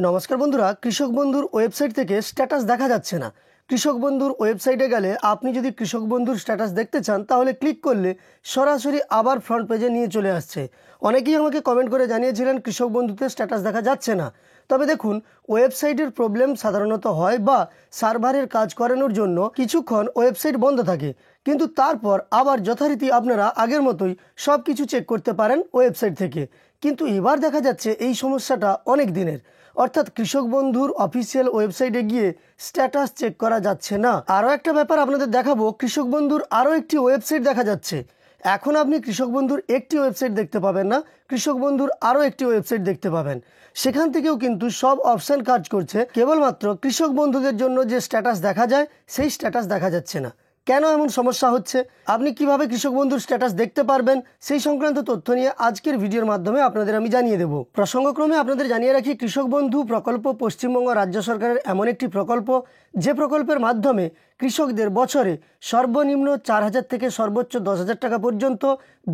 নমস্কার বন্ধুরা, কৃষক বন্ধুর ওয়েবসাইট থেকে স্ট্যাটাস দেখা যাচ্ছে না। কৃষক বন্ধুর ওয়েবসাইটে গেলে আপনি যদি কৃষক বন্ধুর স্ট্যাটাস দেখতে চান তাহলে ক্লিক করলে সরাসরি আবার ফ্রন্ট পেজে নিয়ে চলে আসছে। অনেকেই আমাকে কমেন্ট করে জানিয়েছিলেন কৃষক বন্ধুতে স্ট্যাটাস দেখা যাচ্ছে না। তবে দেখুন, ওয়েবসাইটের প্রবলেম সাধারণত হয় বা সার্ভারের কাজ করানোর জন্য কিছুক্ষণ ওয়েবসাইট বন্ধ থাকে, কিন্তু তারপর আবার যথারীতি আপনারা আগের মতোই সব কিছু চেক করতে পারেন ওয়েবসাইট থেকে। কিন্তু এবার দেখা যাচ্ছে এই সমস্যাটা অনেক দিনের, অর্থাৎ কৃষক বন্ধুর অফিসিয়াল ওয়েবসাইটে গিয়ে স্ট্যাটাস চেক করা যাচ্ছে না। আরও একটা ব্যাপার আপনাদের দেখাবো, কৃষক বন্ধুর আরও একটি ওয়েবসাইট দেখা যাচ্ছে। এখন আপনি কৃষক বন্ধুর একটি ওয়েবসাইট দেখতে পাবেন না, কৃষক বন্ধুর আরও একটি ওয়েবসাইট দেখতে পাবেন। সেখান থেকেও কিন্তু সব অপশান কাজ করছে, কেবলমাত্র কৃষক বন্ধুদের জন্য যে স্ট্যাটাস দেখা যায় সেই স্ট্যাটাস দেখা যাচ্ছে না। কেন এমন সমস্যা হচ্ছে, আপনি কিভাবে কৃষক বন্ধুর স্ট্যাটাস দেখতে পারবেন, সেই সংক্রান্ত তথ্য নিয়ে আজকের ভিডিওর মাধ্যমে আপনাদের আমি জানিয়ে দেব। প্রসঙ্গক্রমে আপনাদের জানিয়ে রাখি, কৃষক বন্ধু প্রকল্প পশ্চিমবঙ্গ রাজ্য সরকারের এমন একটি প্রকল্প, যে প্রকল্পের মাধ্যমে কৃষকদের বছরে সর্বনিম্ন 4,000 থেকে সর্বোচ্চ 10,000 টাকা পর্যন্ত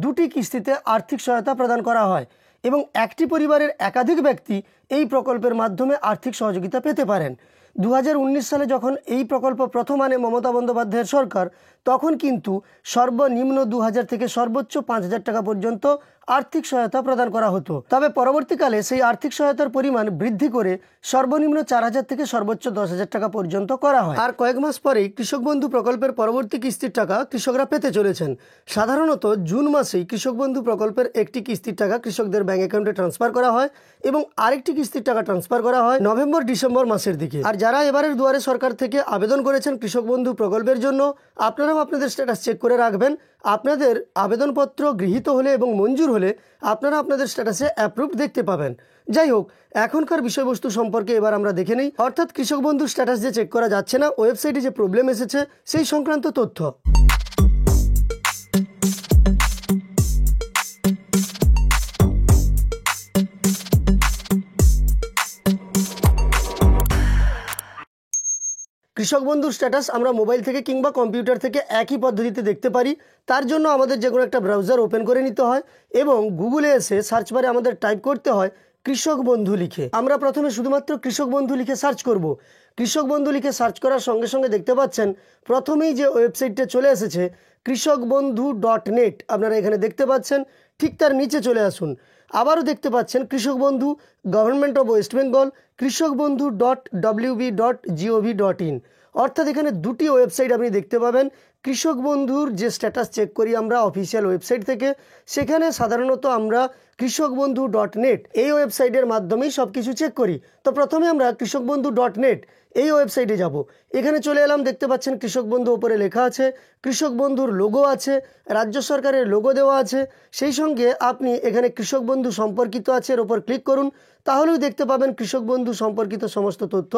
দুটি কিস্তিতে আর্থিক সহায়তা প্রদান করা হয় এবং একটি পরিবারের একাধিক ব্যক্তি এই প্রকল্পের মাধ্যমে আর্থিক সহযোগিতা পেতে পারেন। 2019 সালে যখন এই প্রকল্প প্রথম আনে মমতা বন্দ্যোপাধ্যায়ের সরকার, তখন কিন্তু সর্বনিম্ন 2,000 থেকে সর্বোচ্চ 5,000 টাকা পর্যন্ত আর্থিক সহায়তা প্রদান করা হতো। তবে পরবর্তীকালে সেই আর্থিক সহায়তার পরিমাণ বৃদ্ধি করে সর্বনিম্ন 4,000 থেকে সর্বোচ্চ 10,000 টাকা পর্যন্ত করা হয়। আর কয়েক মাস পরেই কৃষক বন্ধু প্রকল্পের পরবর্তী কিস্তির টাকা কৃষকরা পেতে চলেছেন। সাধারণত জুন মাসেই কৃষক বন্ধু প্রকল্পের একটি কিস্তির টাকা কৃষকদের ব্যাংক অ্যাকাউন্টে ট্রান্সফার করা হয় এবং আরেকটি কিস্তির টাকা ট্রান্সফার করা হয় নভেম্বর ডিসেম্বর মাসের দিকে। আর যারা এবারের দুয়ারে সরকার থেকে আবেদন করেছেন কৃষক বন্ধু প্রকল্পের জন্য, আপনারাও আপনাদের স্ট্যাটাস চেক করে রাখবেন। আপনাদের আবেদনপত্র গৃহীত হলে এবং মঞ্জুর হলে আপনারা আপনাদের স্ট্যাটাসে অ্যাপ্রুভড দেখতে পাবেন। যাই হোক, এখনকার বিষয়বস্তু সম্পর্কে এবার আমরা দেখে নিই, অর্থাৎ কৃষক বন্ধুর স্ট্যাটাস যে চেক করা যাচ্ছে না, ওয়েবসাইটে যে প্রবলেম এসেছে সেই সংক্রান্ত তথ্য। কৃষক বন্ধুর স্ট্যাটাস আমরা মোবাইল থেকে কিংবা কম্পিউটার থেকে একই পদ্ধতিতে দেখতে পারি। তার জন্য আমাদের যে কোনো একটা ব্রাউজার ওপেন করে নিতে হয় এবং গুগলে এসে সার্চ বারে আমাদের টাইপ করতে হয় কৃষক বন্ধু লিখে। আমরা প্রথমে শুধুমাত্র কৃষক বন্ধু লিখে সার্চ করব। কৃষক বন্ধু লিখে সার্চ করার সঙ্গে সঙ্গে দেখতে পাচ্ছেন প্রথমেই যে ওয়েবসাইটটা চলে এসেছে কৃষকবন্ধু.net, আপনারা এখানে দেখতে পাচ্ছেন। ঠিক তার নিচে চলে আসুন, আবারও দেখতে পাচ্ছেন কৃষক বন্ধু, গভর্নমেন্ট অফ ওয়েস্ট বেঙ্গল, কৃষকবন্ধু.wb.gov.in। অর্থাৎ এখানে দুটি ওয়েবসাইট আপনি দেখতে পাবেন। কৃষক বন্ধুর যে স্ট্যাটাস চেক করি আমরা অফিসিয়াল ওয়েবসাইট থেকে, সেখানে সাধারণত আমরা কৃষকবন্ধু.net এই ওয়েবসাইটের মাধ্যমেই সব কিছু চেক করি। তো প্রথমে আমরা কৃষকবন্ধু.net এই ওয়েবসাইটে যাব। এখানে চলে এলাম, দেখতে পাচ্ছেন কৃষক বন্ধু উপরে লেখা আছে, কৃষক বন্ধুর লোগো আছে, রাজ্য সরকারের লোগো দেওয়া আছে, সেই সঙ্গে আপনি এখানে কৃষক বন্ধু সম্পর্কিত আছে এর ওপর ক্লিক করুন, তাহলেও দেখতে পাবেন কৃষক বন্ধু সম্পর্কিত সমস্ত তথ্য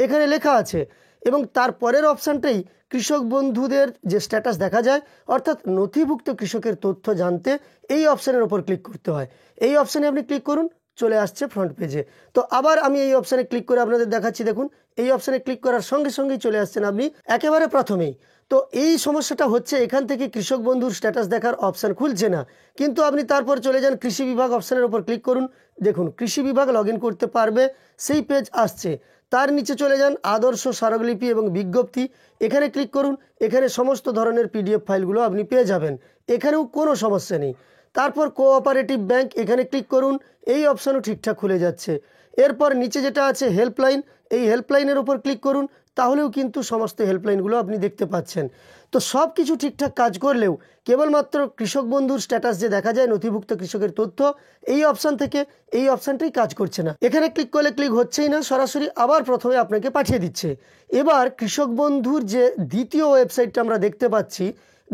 এখানে লেখা আছে। এবং তারপরের অপশানটাই কৃষক বন্ধুদের যে স্ট্যাটাস দেখা যায়, অর্থাৎ নথিভুক্ত কৃষকের তথ্য জানতে এই অপশানের ওপর ক্লিক করতে হয়। এই অপশানে আপনি ক্লিক করুন, চলে আসছে ফ্রন্ট পেজে। তো আবার আমি এই অপশানে ক্লিক করে আপনাদের দেখাচ্ছি। দেখুন, এই অপশানে ক্লিক করার সঙ্গে সঙ্গেই চলে আসছেন আপনি একেবারে প্রথমেই। তো এই সমস্যাটা হচ্ছে, এখান থেকে কৃষক বন্ধুর স্ট্যাটাস দেখার অপশান খুলছে না। কিন্তু আপনি তারপর চলে যান কৃষি বিভাগ অপশানের ওপর ক্লিক করুন, দেখুন কৃষি বিভাগ লগ ইন করতে পারবে সেই পেজ আসছে। তার নিচে চলে যান আদর্শ স্মারকলিপি এবং বিজ্ঞপ্তি, এখানে ক্লিক করুন। এখানে সমস্ত ধরনের পিডিএফ ফাইলগুলো আপনি পেয়ে যাবেন, এখানেও কোনো সমস্যা নেই। তারপর কোঅপারেটিভ ব্যাংক, এখানে ক্লিক করুন, এই অপশানও ঠিকঠাক খুলে যাচ্ছে। এরপর নিচে যেটা আছে হেল্পলাইন, এই হেল্পলাইনের ওপর ক্লিক করুন, তাহলেও কিন্তু সমস্ত হেল্পলাইনগুলো আপনি দেখতে পাচ্ছেন। তো সব কিছু ঠিকঠাক কাজ করলেও কেবলমাত্র কৃষক বন্ধুর স্ট্যাটাস যে দেখা যায় নথিভুক্ত কৃষকের তথ্য, এই অপশান থেকে এই অপশানটাই কাজ করছে না। এখানে ক্লিক করলে ক্লিক হচ্ছেই না, সরাসরি আবার প্রথমে আপনাকে পাঠিয়ে দিচ্ছে। এবার কৃষক বন্ধুর যে দ্বিতীয় ওয়েবসাইটটা আমরা দেখতে পাচ্ছি,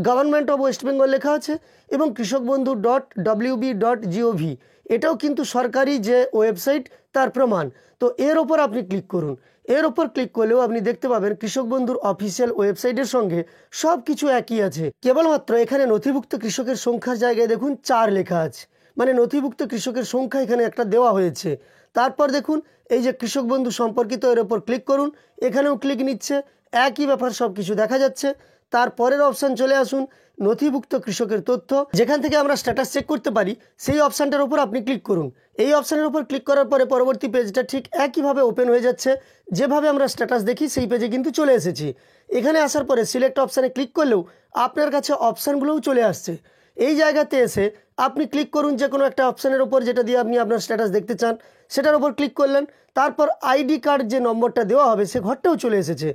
গভর্নমেন্ট অফ ওয়েস্ট বেঙ্গল লেখা আছে এবং কৃষকবন্ধু.wb.gov, এটাও কিন্তু সরকারি যে ওয়েবসাইট তার প্রমাণ। তো এর ওপর আপনি ক্লিক করুন। এর ওপর ক্লিক করলেও আপনি দেখতে পাবেন কৃষক বন্ধুর অফিসিয়াল ওয়েবসাইটের সঙ্গে সব কিছু একই আছে, কেবলমাত্র এখানে নথিভুক্ত কৃষকের সংখ্যার জায়গায় দেখুন 4 লেখা আছে, মানে নথিভুক্ত কৃষকের সংখ্যা এখানে একটা দেওয়া হয়েছে। তারপর দেখুন এই যে কৃষক বন্ধু সম্পর্কিত, এর ওপর ক্লিক করুন, এখানেও ক্লিক নিচ্ছে, একই ব্যাপার, সব কিছু দেখা যাচ্ছে। তারপরের অপশান চলে আসুন নথিভুক্ত কৃষকের তথ্য, যেখান থেকে আমরা স্ট্যাটাস চেক করতে পারি সেই অপশানটার উপর আপনি ক্লিক করুন। এই অপশানের উপর ক্লিক করার পরে পরবর্তী পেজটা ঠিক একইভাবে ওপেন হয়ে যাচ্ছে, যেভাবে আমরা স্ট্যাটাস দেখি সেই পেজে কিন্তু চলে এসেছি। এখানে আসার পরে সিলেক্ট অপশানে ক্লিক করলেও আপনার কাছে অপশানগুলোও চলে আসছে। এই জায়গাতে এসে আপনি ক্লিক করুন যে কোনো একটা অপশানের ওপর যেটা দিয়ে আপনি আপনার স্ট্যাটাস দেখতে চান, সেটার ওপর ক্লিক করলেন। তারপর আইডি কার্ড যে নম্বরটা দেওয়া হবে সে ঘরটাও চলে এসেছে।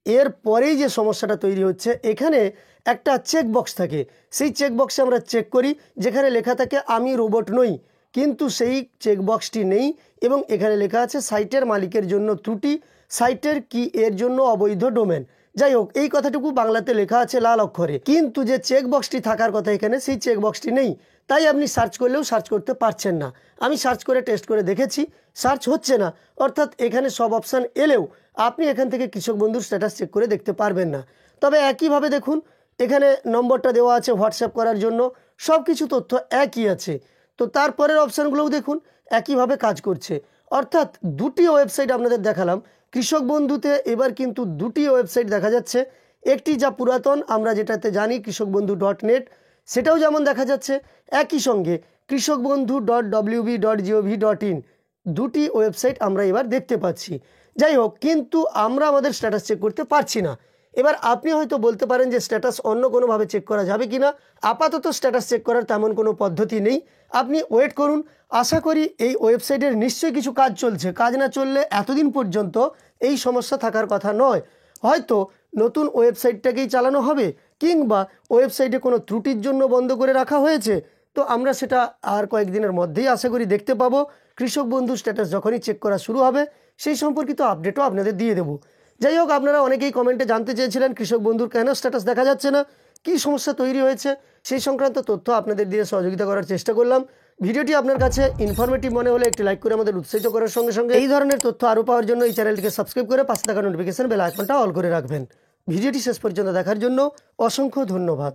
এর পরেই যে সমস্যাটা তৈরি হচ্ছে, এখানে একটা চেক বক্স থাকে, সেই চেক বক্সে আমরা চেক করি যেখানে লেখা থাকে আমি রোবট নই, কিন্তু সেই চেক বক্সটি নেই এবং এখানে লেখা আছে সাইটের মালিকের জন্য ত্রুটি, সাইটের কি এর জন্য অবৈধ ডোমেন। যাই হোক, এই কথাটুকু বাংলাতে লেখা আছে লাল অক্ষরে, কিন্তু যে চেক বক্সটি থাকার কথা এখানে সেই চেক বক্সটি নেই। তাই আপনি সার্চ করলেও সার্চ করতে পারছেন না। আমি সার্চ করে টেস্ট করে দেখেছি, সার্চ হচ্ছে না। অর্থাৎ এখানে সব অপশান এলেও আপনি এখান থেকে কৃষক বন্ধুর স্ট্যাটাস চেক করে দেখতে পারবেন না। তবে একইভাবে দেখুন, এখানে নম্বরটা দেওয়া আছে হোয়াটসঅ্যাপ করার জন্য, সব কিছু তথ্য একই আছে। তো তারপরের অপশানগুলোও দেখুন একইভাবে কাজ করছে। অর্থাৎ দুটি ওয়েবসাইট আপনাদের দেখালাম। কৃষক বন্ধুতে এবার কিন্তু দুটি ওয়েবসাইট দেখা যাচ্ছে। একটি যা পুরাতন, আমরা যেটাতে জানি কৃষকবন্ধু.net, সেটাও যেমন দেখা যাচ্ছে, একই সঙ্গে কৃষকবন্ধু.wb.gov.in দুটি ওয়েবসাইট আমরা এবার দেখতে পাচ্ছি। যাই হোক, কিন্তু আমরা আমাদের স্ট্যাটাস চেক করতে পারছি না। এবার আপনি হয়তো বলতে পারেন যে স্ট্যাটাস অন্য কোনোভাবে চেক করা যাবে কি না। আপাতত স্ট্যাটাস চেক করার তেমন কোনো পদ্ধতি নেই, আপনি ওয়েট করুন। আশা করি এই ওয়েবসাইটের নিশ্চয়ই কিছু কাজ চলছে। কাজ না চললে এতদিন পর্যন্ত এই সমস্যা থাকার কথা নয়। হয়তো নতুন ওয়েবসাইটটাকেই চালানো হবে, কিংবা ওয়েবসাইটে কোনো ত্রুটির জন্য বন্ধ করে রাখা হয়েছে। তো আমরা সেটা আর কয়েকদিনের মধ্যেই আশা করি দেখতে পাবো। কৃষক বন্ধু স্ট্যাটাস যখনই চেক করা শুরু হবে সেই সম্পর্কিত আপডেটও আপনাদের দিয়ে দেবো। যাই হোক, আপনারা অনেকেই কমেন্টে জানতে চেয়েছিলেন কৃষক বন্ধুর কেন স্ট্যাটাস দেখা যাচ্ছে না, কী সমস্যা তৈরি হয়েছে, সেই সংক্রান্ত তথ্য আপনাদের দিয়ে সহযোগিতা করার চেষ্টা করলাম। ভিডিওটি আপনার কাছে ইনফরমেটিভ মনে হলে একটি লাইক করে আমাদের উৎসাহিত করার সঙ্গে সঙ্গে এই ধরনের তথ্য আরও পাওয়ার জন্য এই চ্যানেলটিকে সাবস্ক্রাইব করে পাশে থাকা নোটিফিকেশন বেল আইকনটা অল করে রাখবেন। ভিডিওটি শেষ পর্যন্ত দেখার জন্য অসংখ্য ধন্যবাদ।